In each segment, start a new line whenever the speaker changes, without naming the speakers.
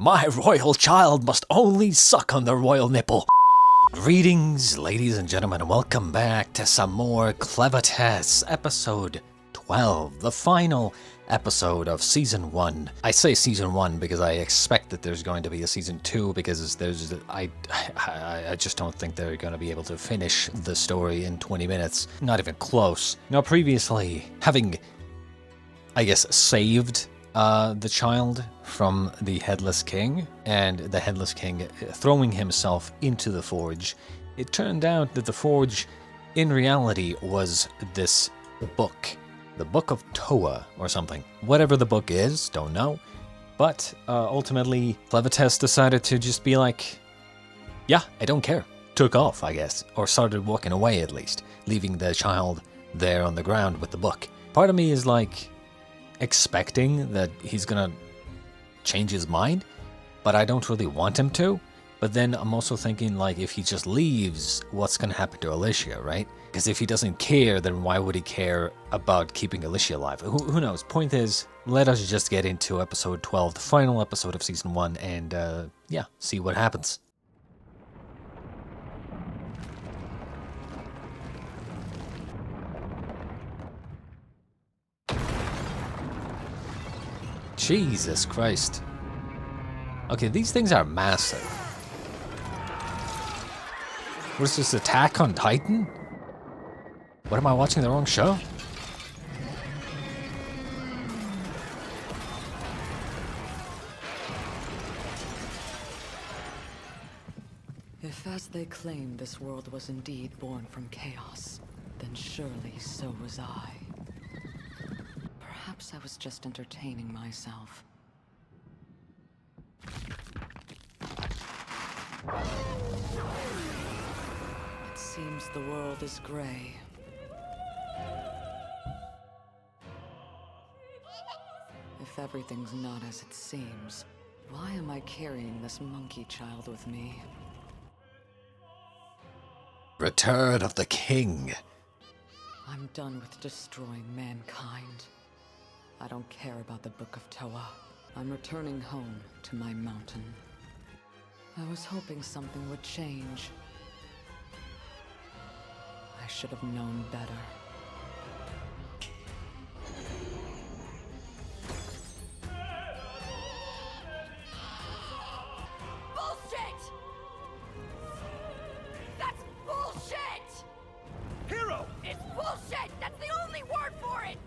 My royal child must only suck on the royal nipple. Greetings, ladies and gentlemen, and welcome back to some more Clevatess, episode 12, the final episode of season 1. I say season 1 because I expect that there's going to be a season 2 because I just don't think they're going to be able to finish the story in 20 minutes. Not even close. Now, previously, having, I guess, saved the child from the Headless King, and the Headless King throwing himself into the forge, it turned out that the forge, in reality, was this book. The Book of Toa, or something. Whatever the book is, don't know. But ultimately, Clevatess decided to just be like, yeah, I don't care. Took off, I guess. Or started walking away, at least. Leaving the child there on the ground with the book. Part of me is like, expecting that he's gonna change his mind, but I don't really want him to. But then I'm also thinking, like, if he just leaves, what's gonna happen to Alicia, right? Because if he doesn't care, then why would he care about keeping Alicia alive? Who knows? Point is, let us just get into episode 12, the final episode of season 1, and yeah, see what happens. Jesus Christ. Okay, these things are massive. What is this, Attack on Titan? What, am I watching the wrong show?
If, as they claim, this world was indeed born from chaos, then surely so was I. Perhaps I was just entertaining myself. It seems the world is gray. If everything's not as it seems, why am I carrying this monkey child with me?
Return of the King.
I'm done with destroying mankind. I don't care about the Book of Toa. I'm returning home to my mountain. I was hoping something would change. I should have known better.
Bullshit! That's bullshit!
Hero!
It's bullshit! That's the only word for it!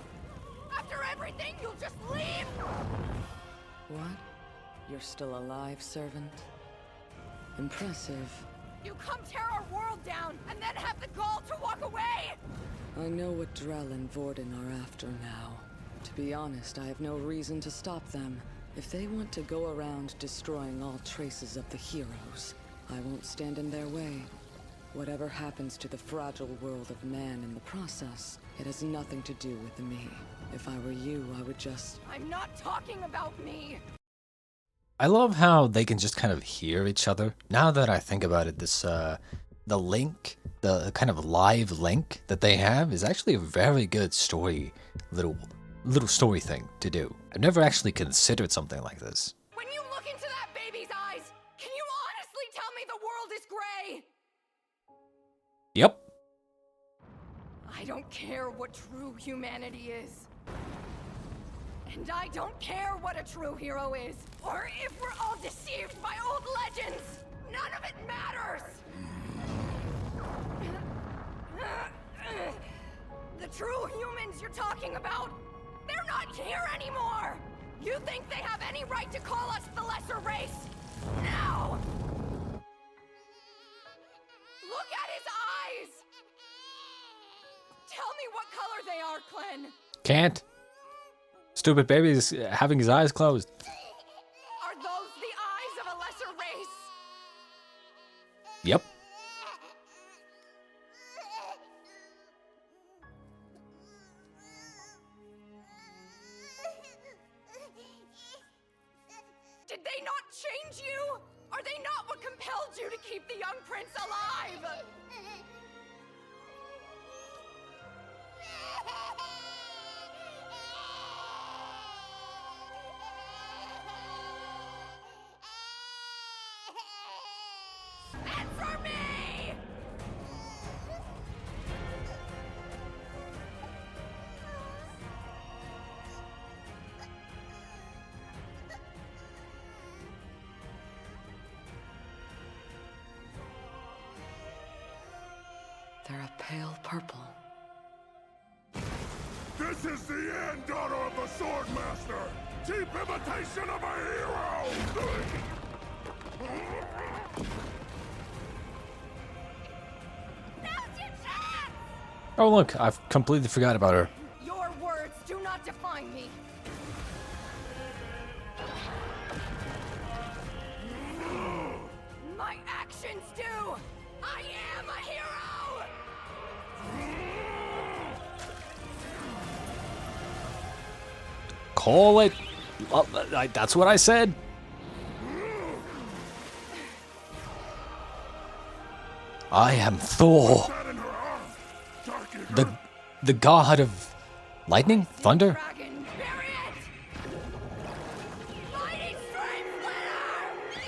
After everything, you'll just leave?
What? You're still alive, servant? Impressive.
You come tear our world down, and then have the gall to walk away?
I know what Drell and Vorden are after now. To be honest, I have no reason to stop them. If they want to go around destroying all traces of the heroes, I won't stand in their way. Whatever happens to the fragile world of man in the process, it has nothing to do with me. If I were you, I would just...
I'm not talking about me!
I love how they can just kind of hear each other. Now that I think about it, this, the link, the kind of live link that they have is actually a very good story, little story thing to do. I've never actually considered something like this.
When you look into that baby's eyes, can you honestly tell me the world is gray?
Yep.
I don't care what true humanity is. And I don't care what a true hero is, or if we're all deceived by old legends. None of it matters! The true humans you're talking about, they're not here anymore! You think they have any right to call us the lesser race? Now! Look at his eyes! Tell me what color they are, Clem.
Can't. Stupid baby is having his eyes closed.
Are those the eyes of a lesser race?
Yep.
Did they not change you? Are they not what compelled you to keep the young prince alive? Answer me!
They're a pale purple.
This is the end, daughter of the Swordmaster! Cheap imitation of a hero!
Now's your chance!
Oh look, I've completely forgot about her.
Your words do not define me. My actions do! I am a hero!
Call it. That's what I said. I am Thor,
That in her arms! Dark
the god of lightning, thunder.
Dragon, bury it! Mighty Stream Splitter!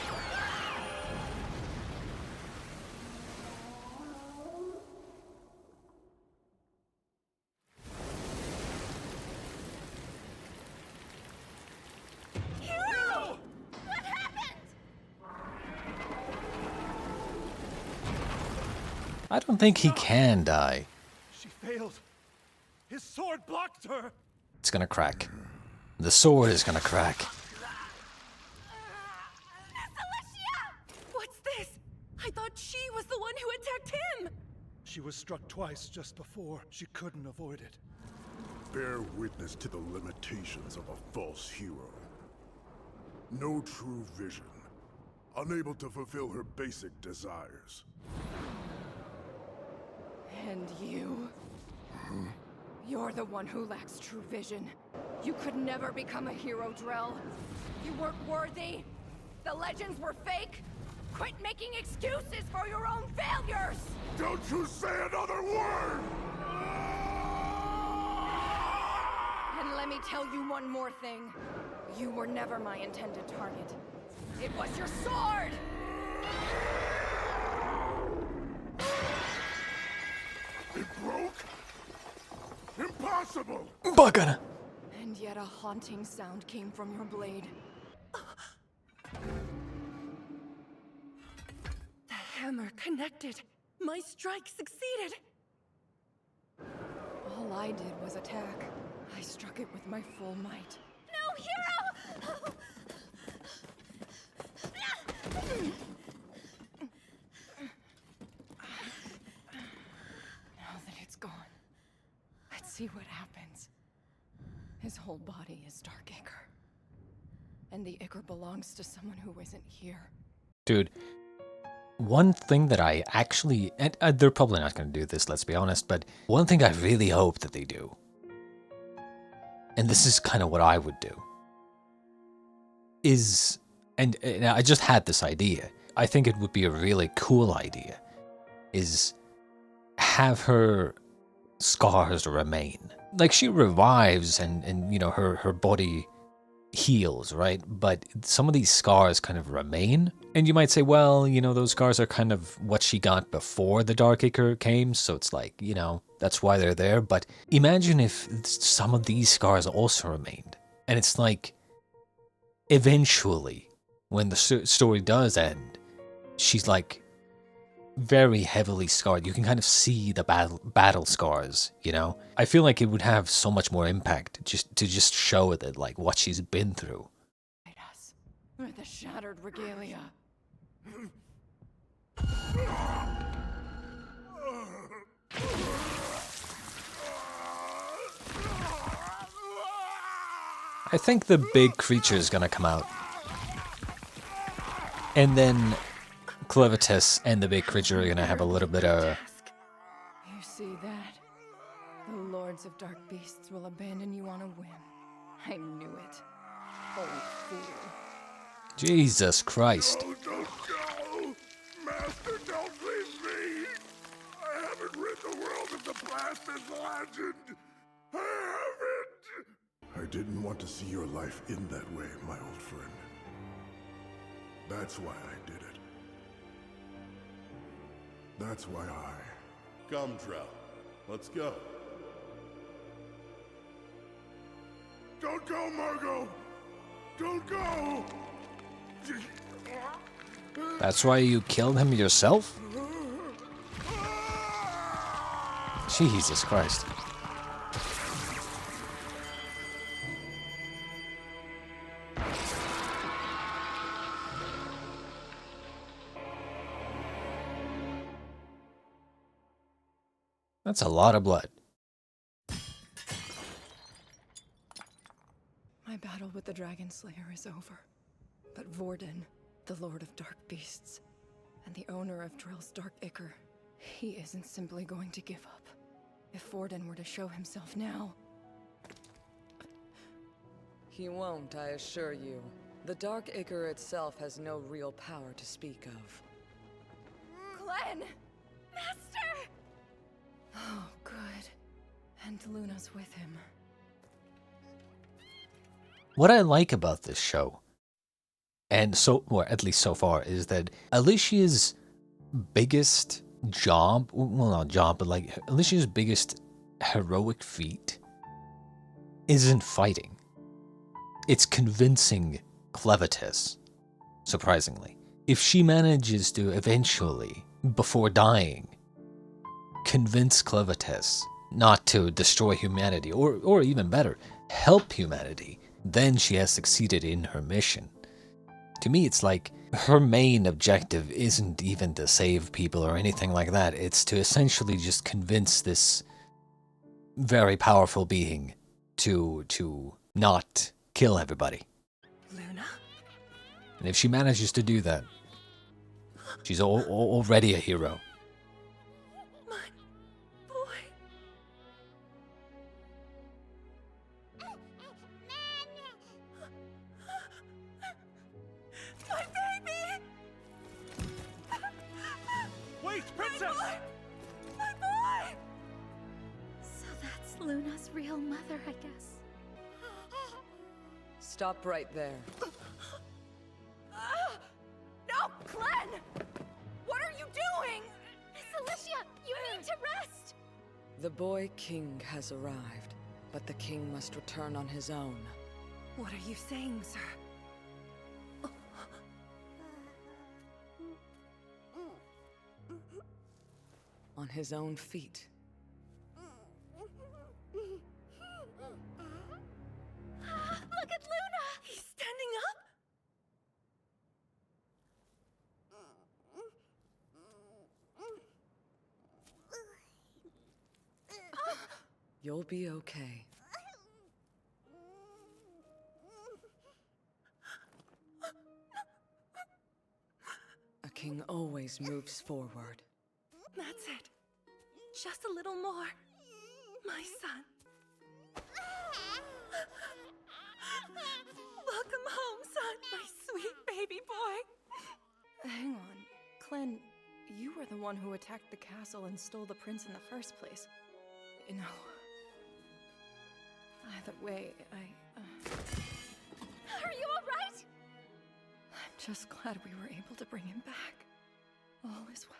Hero! What happened?
I don't think he can die.
She failed. His sword blocked her.
It's gonna crack. The sword is gonna crack.
Alicia! What's this? I thought she was the one who attacked him!
She was struck twice just before. She couldn't avoid it.
Bear witness to the limitations of a false hero. No true vision. Unable to fulfill her basic desires.
And you? You're the one who lacks true vision. You could never become a hero, Drell. You weren't worthy. The legends were fake. Quit making excuses for your own failures!
Don't you say another word!
And let me tell you one more thing. You were never my intended target. It was your sword!
It broke? Impossible!
Bugger.
And yet a haunting sound came from your blade. The hammer connected. My strike succeeded. All I did was attack. I struck it with my full might. No, hero! Now that it's gone, let's see what happens. His whole body is dark ichor. And the ichor belongs to someone who isn't here.
Dude, one thing that I actually, and they're probably not going to do this, let's be honest, but one thing I really hope that they do, and this is kind of what I would do, is, and I just had this idea, I think it would be a really cool idea, is have her scars remain. Like, she revives and you know, her body heals, right? But some of these scars kind of remain. And you might say, well, you know, those scars are kind of what she got before the Dark Ichor came, so it's like, you know, that's why they're there. But imagine if some of these scars also remained. And it's like, eventually, when the story does end, she's like very heavily scarred. You can kind of see the battle scars, you know? I feel like it would have so much more impact to show that, like, what she's been through.
Us with the shattered regalia.
I think the big creature is gonna come out. And then Clevatess and the big creature are gonna have a little bit of...
You see that? The lords of dark beasts will abandon you on a whim. I knew it. Old fool.
Jesus Christ.
Oh, don't go! Master, don't leave me! I haven't rid the world of the Blasted legend! I haven't! I didn't want to see your life end that way, my old friend. That's why I did it. That's why I...
Come, Drell. Let's go.
Don't go, Margot! Don't go!
That's why you killed him yourself? Jesus Christ. That's a lot of blood.
My battle with the Dragon Slayer is over. But Vorden, the Lord of Dark Beasts, and the owner of Drell's Dark Ichor, he isn't simply going to give up. If Vorden were to show himself now... He won't, I assure you. The Dark Ichor itself has no real power to speak of.
Glenn! Master!
Oh, good. And Luna's with him.
What I like about this show, and or at least so far, is that Alicia's biggest job, well, not job, but like Alicia's biggest heroic feat isn't fighting. It's convincing Clevatess, surprisingly. If she manages to eventually, before dying, convince Clevatess not to destroy humanity, or even better, help humanity, then she has succeeded in her mission. To me, it's like her main objective isn't even to save people or anything like that. It's to essentially just convince this very powerful being to not kill everybody.
Luna?
And if she manages to do that, she's already a hero.
My boy. My baby!
Wait, Princess!
My boy!
So that's Luna's real mother, I guess.
Stop right there.
No, Glenn! What are you doing?
Miss Alicia, you need to rest!
The boy king has arrived, but the king must return on his own.
What are you saying, sir?
On his own feet.
Look at Luna!
He's standing up?
You'll be okay. A king always moves forward.
That's it. Just a little more. My son. Welcome home, son. My sweet baby boy.
Hang on. Clem, you were the one who attacked the castle and stole the prince in the first place. You know... Either way,
Are you alright?
I'm just glad we were able to bring him back. All is well.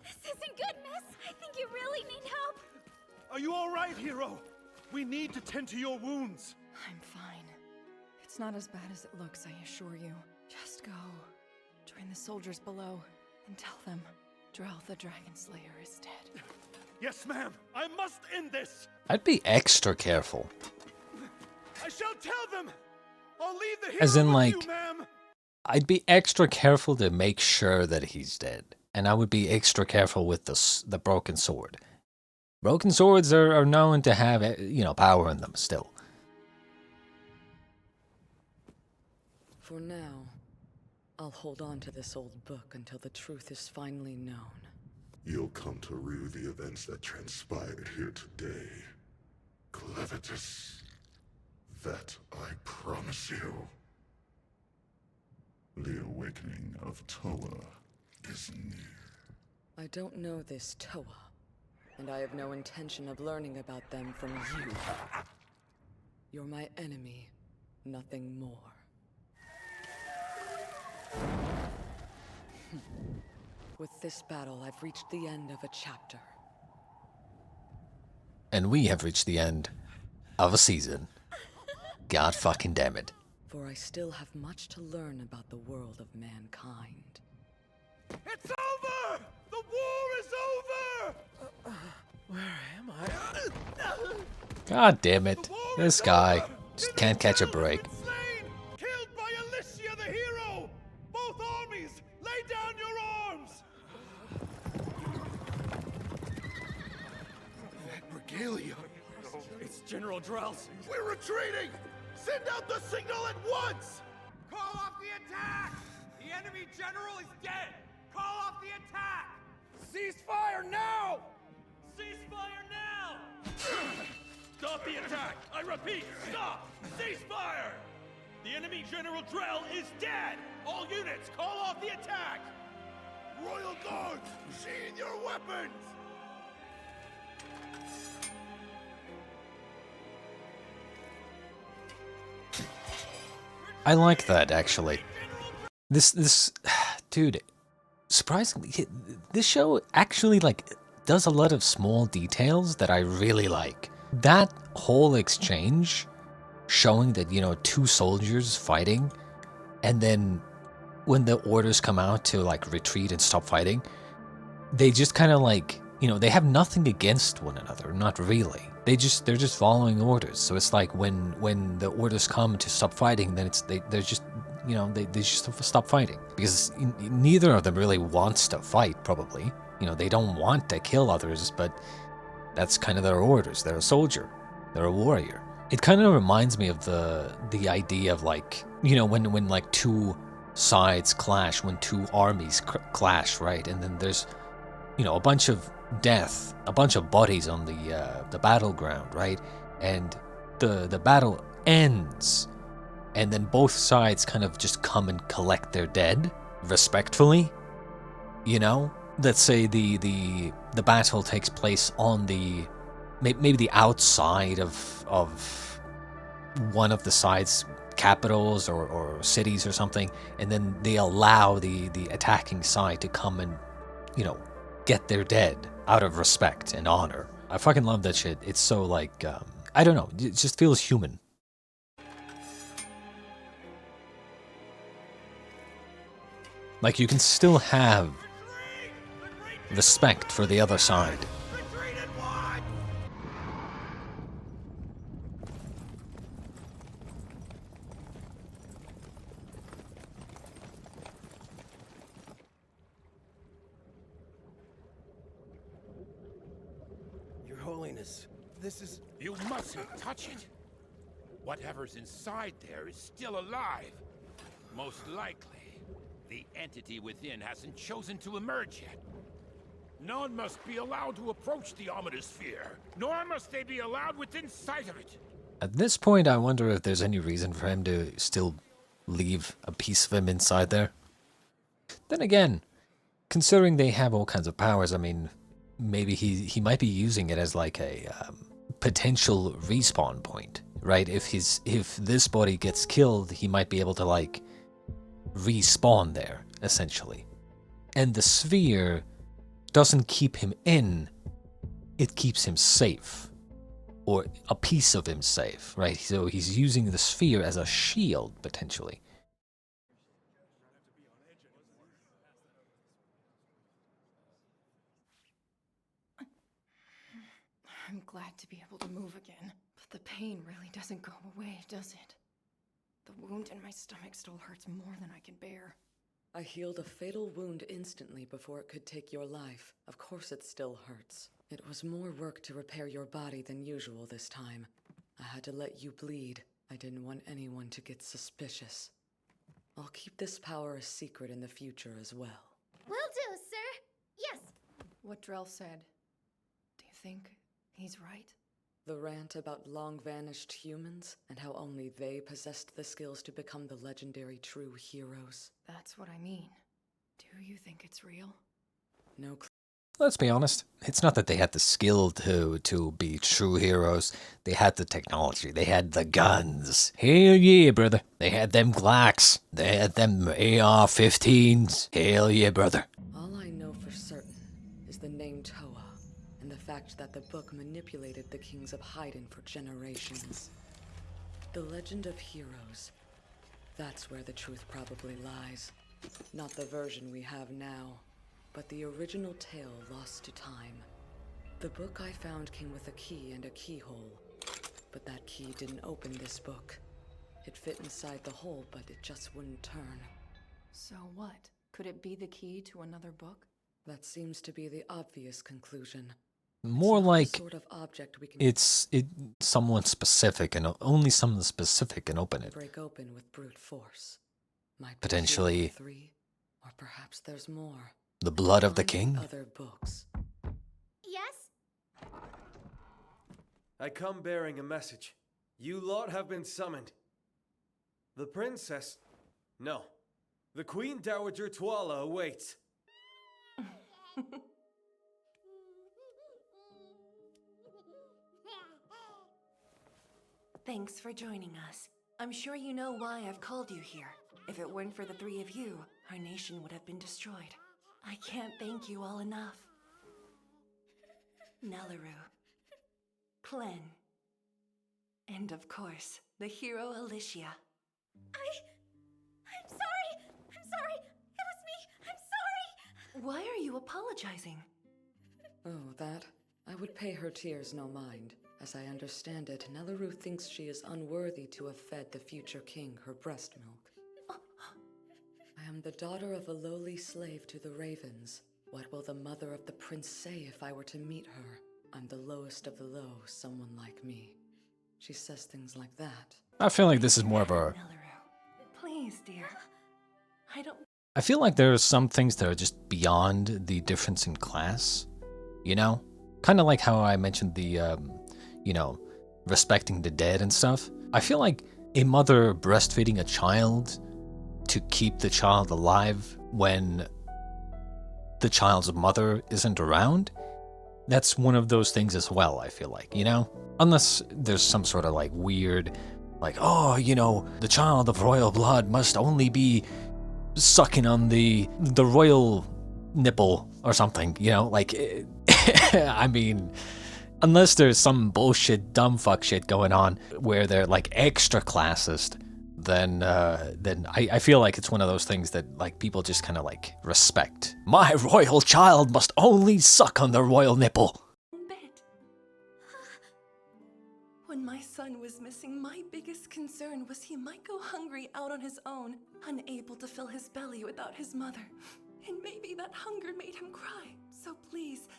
This isn't good, miss. I think you really need help.
Are you all right, hero? We need to tend to your wounds.
I'm fine. It's not as bad as it looks, I assure you. Just go. Join the soldiers below and tell them Drell the Dragon Slayer is dead.
Yes, ma'am. I must end this.
I'd be extra careful.
I shall tell them. I'll leave the hero
As in,
with
like,
you, ma'am.
I'd be extra careful to make sure that he's dead. And I would be extra careful with the broken sword. Broken swords are known to have, power in them still.
For now, I'll hold on to this old book until the truth is finally known.
You'll come to rue the events that transpired here today, Clevatess. That I promise you. The awakening of Toa is near.
I don't know this Toa, and I have no intention of learning about them from you. You're my enemy, nothing more. With this battle, I've reached the end of a chapter.
And we have reached the end of a season. God fucking damn it.
For I still have much to learn about the world of mankind.
It's over! The war is over!
Where am I?
God damn it. This guy just can't catch a break.
Slain! Killed by Alicia the hero! Both armies, lay down your arms! That regalia. It's General Drell's. We're retreating! Send out the signal at once!
Call off the attack! The enemy general is dead! Call off the attack!
Ceasefire now!
Ceasefire now!
Stop the attack! I repeat, stop! Ceasefire! The enemy General Drell is dead! All units, call off the attack!
Royal Guards, sheathe your weapons!
I like that, actually. This, dude, surprisingly, this show actually, like, does a lot of small details that I really like. That whole exchange showing that, you know, two soldiers fighting, and then when the orders come out to, like, retreat and stop fighting, they just kind of, like, you know, they have nothing against one another, not really. They're just following orders. So it's like when the orders come to stop fighting, then they're just, you know, they just stop fighting, because neither of them really wants to fight, probably. You know, they don't want to kill others, but that's kind of their orders. They're a soldier. They're a warrior. It kind of reminds me of the idea of, like, you know, when like two sides clash, when two armies clash, right? And then there's, you know, a bunch of death, a bunch of bodies on the battleground, right? And the battle ends, and then both sides kind of just come and collect their dead respectfully. You know, let's say the battle takes place on maybe the outside of one of the sides' capitals or cities or something, and then they allow the attacking side to come and, you know, get their dead out of respect and honor. I fucking love that shit. It's so, like, I don't know, it just feels human. Like, you can still have respect for the other side.
Your Holiness, this is...
You mustn't touch it. Whatever's inside there is still alive. Most likely, the entity within hasn't chosen to emerge yet. None must be allowed to approach the ominous sphere, nor must they be allowed within sight of it.
At this point, I wonder if there's any reason for him to still leave a piece of him inside there. Then again, considering they have all kinds of powers, I mean, maybe he might be using it as like a potential respawn point, right? If this body gets killed, he might be able to, like, respawn there, essentially. And the sphere doesn't keep him in, it keeps him safe. Or a piece of him safe, right? So he's using the sphere as a shield, potentially.
I'm glad to be able to move again, but the pain really doesn't go away, does it? The wound in my stomach still hurts more than I can bear.
I healed a fatal wound instantly before it could take your life. Of course it still hurts. It was more work to repair your body than usual this time. I had to let you bleed. I didn't want anyone to get suspicious. I'll keep this power a secret in the future as well.
Will do, sir. Yes.
What Drell said, do you think he's right?
The rant about long-vanished humans and how only they possessed the skills to become the legendary true heroes.
That's what I mean. Do you think it's real?
No.
Let's be honest, it's not that they had the skill to be true heroes. They had the technology, they had the guns. Hell yeah, brother. They had them Glocks, they had them AR-15s. Hell yeah, brother.
All I know suspect that the book manipulated the kings of Haydn for generations. The legend of heroes. That's where the truth probably lies. Not the version we have now, but the original tale lost to time. The book I found came with a key and a keyhole, but that key didn't open this book. It fit inside the hole, but it just wouldn't turn.
So what? Could it be the key to another book?
That seems to be the obvious conclusion.
More
It's not the
like
sort of object we can
it's someone specific, and only someone specific can open it.
break open with brute force. Might be
Potentially
2 or 3, or perhaps there's more.
the blood of the
Find
king?
Other books.
Yes?
I come bearing a message. You lot have been summoned. The princess... No. The Queen Dowager Twala awaits.
Thanks for joining us. I'm sure you know why I've called you here. If it weren't for the 3 of you, our nation would have been destroyed. I can't thank you all enough. Nalaru, Clen, and of course, the hero Alicia.
I'm sorry! I'm sorry! It was me! I'm sorry!
Why are you apologizing?
Oh, that? I would pay her tears no mind. As I understand it, Nelaru thinks she is unworthy to have fed the future king her breast milk. I am the daughter of a lowly slave to the ravens. What will the mother of the prince say if I were to meet her? I'm the lowest of the low, someone like me. She says things like that.
I feel like this is more of a...
Nalaru, please, dear.
I feel like there are some things that are just beyond the difference in class, you know? Kind of like how I mentioned the, you know, respecting the dead and stuff. I feel like a mother breastfeeding a child to keep the child alive when the child's mother isn't around, that's one of those things as well, I feel like, you know? Unless there's some sort of like weird, like, oh, you know, the child of royal blood must only be sucking on the royal nipple or something, you know? Like, I mean, unless there's some bullshit, dumb fuck shit going on where they're like extra classist, then I feel like it's one of those things that like people just kind of like respect. My royal child must only suck on the royal nipple.
Bit. When my son was missing, my biggest concern was he might go hungry out on his own, unable to fill his belly without his mother. And maybe that hunger made him cry. So please,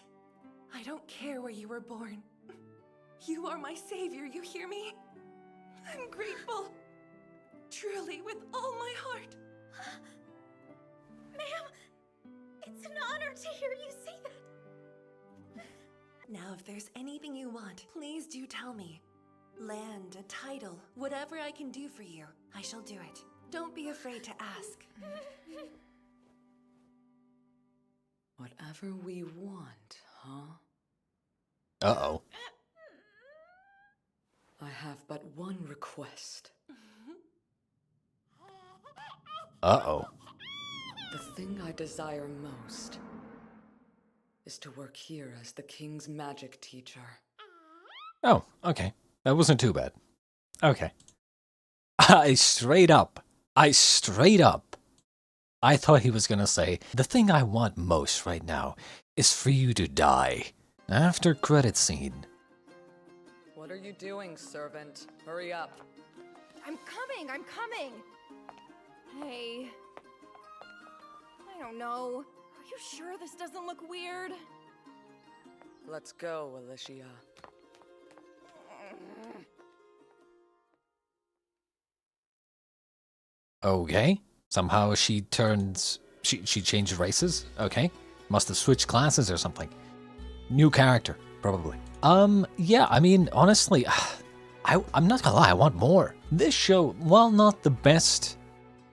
I don't care where you were born. You are my savior, you hear me? I'm grateful. Truly, with all my heart.
Ma'am, it's an honor to hear you say that.
Now, if there's anything you want, please do tell me. Land, a title, whatever I can do for you, I shall do it. Don't be afraid to ask.
Whatever we want, huh?
Uh-oh.
I have but one request.
Uh-oh.
The thing I desire most is to work here as the king's magic teacher.
Oh, okay. That wasn't too bad. Okay. I straight up, I thought he was gonna say, the thing I want most right now is for you to die. After credit scene.
What are you doing, servant? Hurry up.
I'm coming! Hey... I don't know. Are you sure this doesn't look weird?
Let's go, Alicia.
Okay. Somehow she turns... She changed races? Okay. Must have switched classes or something. New character, probably. Yeah, I mean, honestly, I'm not gonna lie, I want more. This show, while not the best,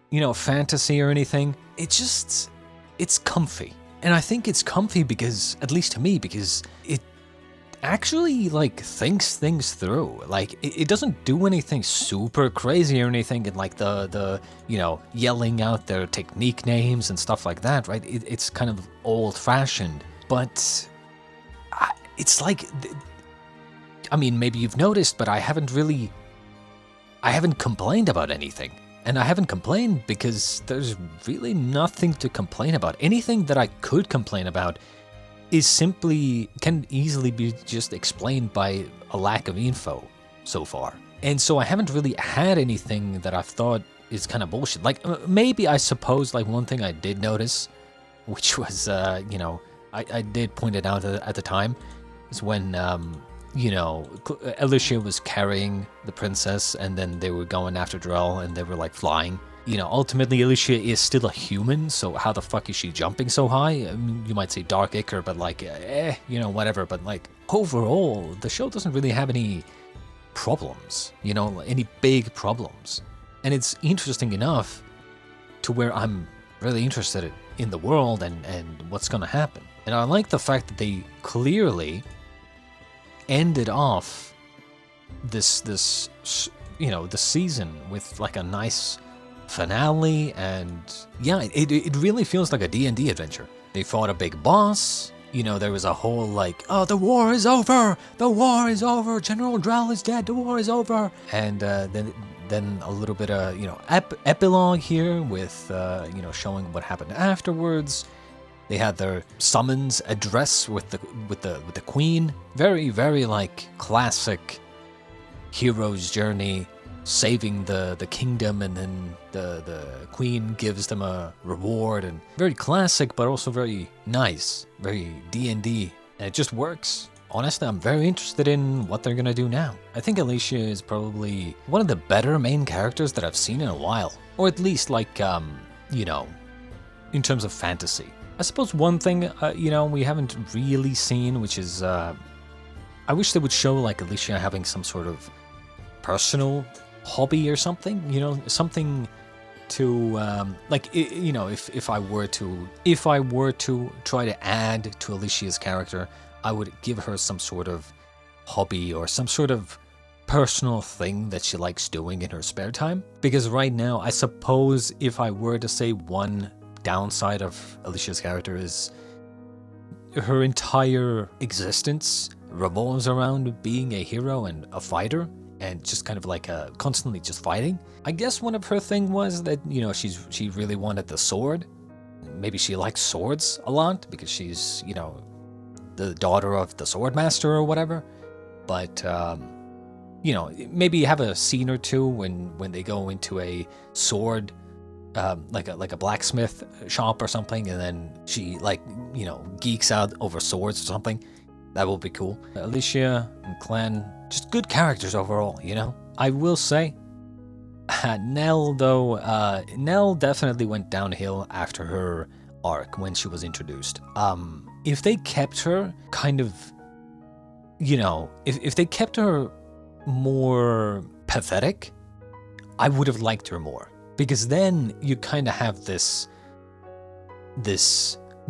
you know, fantasy or anything, it's comfy. And I think it's comfy because, at least to me, because it actually, like, thinks things through. Like, it doesn't do anything super crazy or anything, and like the you know, yelling out their technique names and stuff like that, right? It's kind of old-fashioned, but it's like, I mean, maybe you've noticed, but I haven't complained about anything. And I haven't complained because there's really nothing to complain about. Anything that I could complain about can easily be just explained by a lack of info so far. And so I haven't really had anything that I've thought is kind of bullshit. Like, maybe I suppose, like, one thing I did notice, which was, you know, I did point it out at the time, is when, you know, Alicia was carrying the princess, and then they were going after Drell, and they were, like, flying. You know, ultimately, Alicia is still a human, so how the fuck is she jumping so high? I mean, you might say Dark Ichor, but, like, you know, whatever. But, like, overall, the show doesn't really have any problems, you know, any big problems. And it's interesting enough to where I'm really interested in the world and what's gonna happen. And I like the fact that they clearly ended off this you know, the season with like a nice finale, and yeah, it really feels like a D&D adventure. They fought a big boss, you know, there was a whole like, oh, the war is over, General Drell is dead, the war is over, and then a little bit of, you know, epilogue here with you know, showing what happened afterwards. They had their summons address with the queen. Very, very like classic hero's journey, saving the kingdom, and then the queen gives them a reward, and very classic, but also very nice, very D&D, and it just works. Honestly, I'm very interested in what they're gonna do now. I think Alicia is probably one of the better main characters that I've seen in a while, or at least like, you know, in terms of fantasy. I suppose one thing, you know, we haven't really seen, which is, I wish they would show like Alicia having some sort of personal hobby or something, you know, something to, like, you know, if I were to try to add to Alicia's character, I would give her some sort of hobby or some sort of personal thing that she likes doing in her spare time. Because right now, I suppose if I were to say one downside of Alicia's character is her entire existence revolves around being a hero and a fighter, and just kind of like constantly just fighting. I guess one of her thing was that, you know, she really wanted the sword. Maybe she likes swords a lot because she's, you know, the daughter of the sword master or whatever. But you know, maybe have a scene or two when they go into a sword like a blacksmith shop or something, and then she, like, you know, geeks out over swords or something. That will be cool. Alicia and Clan, just good characters overall, you know. I will say, Nell though, Nell definitely went downhill after her arc when she was introduced. If they kept her kind of, you know, if they kept her more pathetic, I would have liked her more. Because then you kind of have this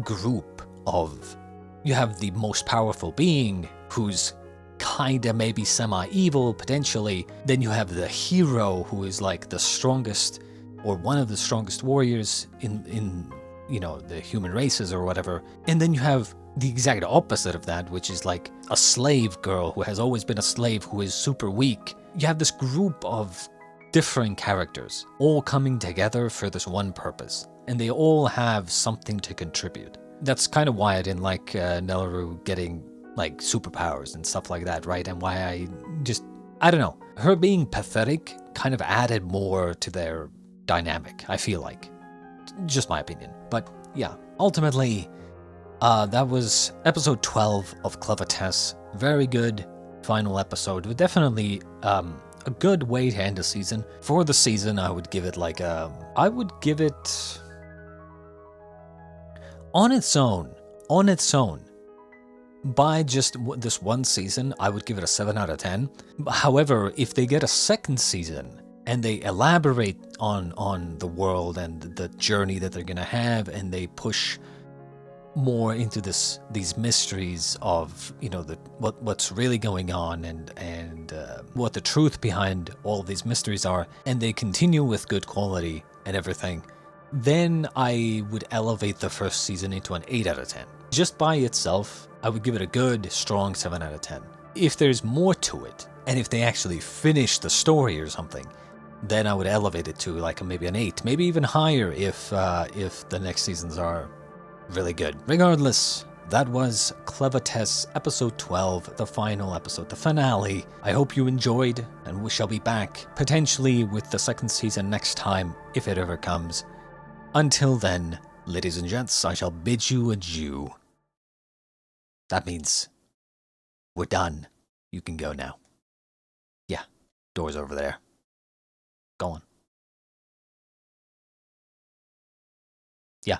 group of, you have the most powerful being who's kind of maybe semi-evil potentially. Then you have the hero who is like the strongest or one of the strongest warriors in you know, the human races or whatever. And then you have the exact opposite of that, which is like a slave girl who has always been a slave who is super weak. You have this group of different characters all coming together for this one purpose, and they all have something to contribute. That's kind of why I didn't like Nelleru getting like superpowers and stuff like that, right? And why I don't know, her being pathetic kind of added more to their dynamic, I feel like. Just my opinion. But yeah, ultimately, that was episode 12 of Clevatess. Very good final episode. Definitely a good way to end a season. For the season, I would give it like I would give it on its own, by just this one season, I would give it a 7 out of 10. However, if they get a second season and they elaborate on the world and the journey that they're gonna have, and they push more into these mysteries of, you know, what's really going on and what the truth behind all of these mysteries are, and they continue with good quality and everything, then I would elevate the first season into an 8 out of 10. Just by itself, I would give it a good, strong 7 out of 10. If there's more to it, and if they actually finish the story or something, then I would elevate it to like maybe an 8, maybe even higher if the next seasons are really good. Regardless, that was Clevatess episode 12, the final episode, the finale. I hope you enjoyed, and we shall be back potentially with the second season next time, if it ever comes. Until then, ladies and gents, I shall bid you adieu. That means we're done. You can go now. Yeah, door's over there. Go on. Yeah,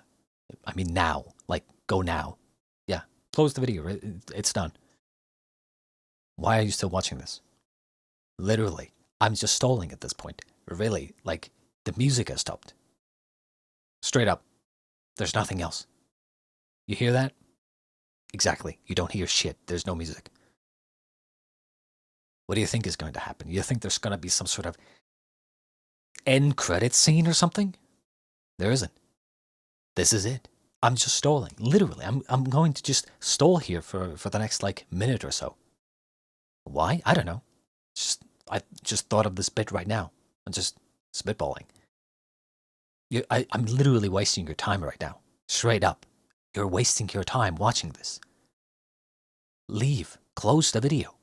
I mean now. Like, go now. Yeah, close the video. It's done. Why are you still watching this? Literally, I'm just stalling at this point. Really, like, the music has stopped. Straight up. There's nothing else. You hear that? Exactly. You don't hear shit. There's no music. What do you think is going to happen? You think there's going to be some sort of end credit scene or something? There isn't. This is it. I'm just stalling. Literally, I'm going to just stall here for the next, like, minute or so. Why? I don't know. I just thought of this bit right now. I'm just spitballing. I'm literally wasting your time right now. Straight up. You're wasting your time watching this. Leave. Close the video.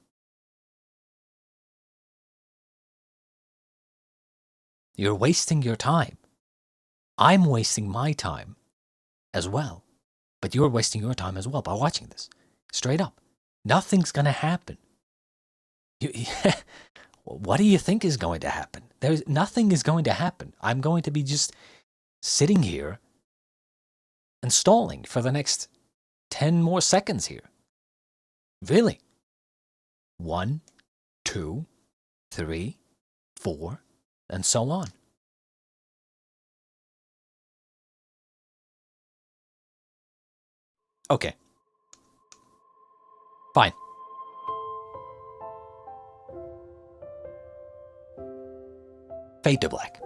You're wasting your time. I'm wasting my time as well. But you're wasting your time as well by watching this. Straight up. Nothing's going to happen. What do you think is going to happen? Nothing is going to happen. I'm going to be just sitting here and stalling for the next 10 more seconds here. Really? 1, 2, 3, 4, and so on. Okay. Fine. Fade to black.